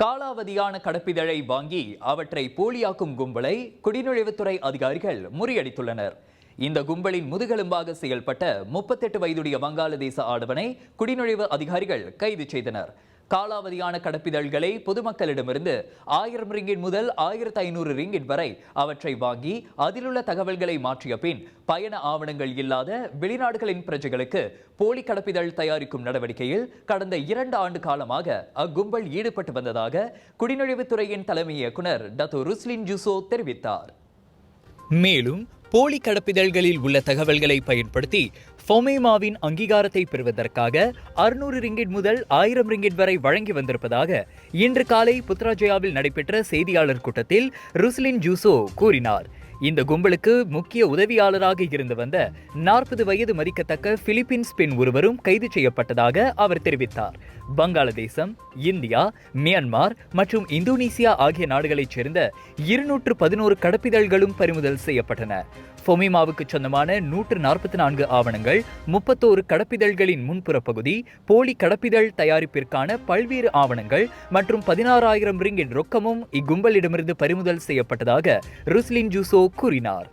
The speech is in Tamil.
காலாவதியான கடப்பிதழை வாங்கி அவற்றை போலியாக்கும் கும்பலை குடிநுழைவுத்துறை அதிகாரிகள் முறியடித்துள்ளனர். இந்த கும்பலின் முதுகெலும்பாக செயல்பட்ட 38 வயதுடைய வங்காளதேச ஆடவனை குடிநுழைவு அதிகாரிகள் கைது செய்தனர். காலாவதியான கடப்பிதழ்களை பொதுமக்களிடமிருந்து 1000 ரிங்கிட் முதல் 1500 ரிங்கிட் வரை அவற்றை வாங்கி அதிலுள்ள தகவல்களை மாற்றிய பின் பயண ஆவணங்கள் இல்லாத வெளிநாடுகளின் பிரஜைகளுக்கு போலி கடப்பிதழ் தயாரிக்கும் நடவடிக்கையில் கடந்த 2 ஆண்டு காலமாக அக்கும்பல் ஈடுபட்டு வந்ததாக குடிநுழைவுத்துறையின் தலைமை இயக்குனர் டத்தோ ருஸ்லின் ஜூசோ தெரிவித்தார். மேலும் போலி கடப்பிதழ்களில் உள்ள தகவல்களை பயன்படுத்தி ஃபோமேமாவின் அங்கீகாரத்தை பெறுவதற்காக 600 ரிங்கிட் முதல் 1000 ரிங்கிட் வரை வழங்கி வந்திருப்பதாக இன்று காலை புத்ராஜயாவில் நடைபெற்ற செய்தியாளர் கூட்டத்தில் ருஸ்லின் ஜூசோ கூறினார். இந்த கும்பலுக்கு முக்கிய உதவியாளராக இருந்து வந்த 40 வயது மதிக்கத்தக்க பிலிப்பீன்ஸ் பெண் ஒருவரும் கைது செய்யப்பட்டதாக அவர் தெரிவித்தார். வங்காளதேசம், இந்தியா, மியான்மர் மற்றும் இந்தோனேசியா ஆகிய நாடுகளைச் சேர்ந்த 211 கடப்பிதழ்களும் பறிமுதல் செய்யப்பட்டன. ஃபோமேமாவுக்கு சொந்தமான 144 ஆவணங்கள், 31 கடப்பிதழ்களின் முன்புற பகுதி, போலி கடப்பிதழ் தயாரிப்பிற்கான பல்வேறு ஆவணங்கள் மற்றும் 16,000 ரிங்கிட் ரொக்கமும் இக்கும்பலிடமிருந்து பறிமுதல் செய்யப்பட்டதாக ருஸ்லின் ஜூசோ கூறினார்.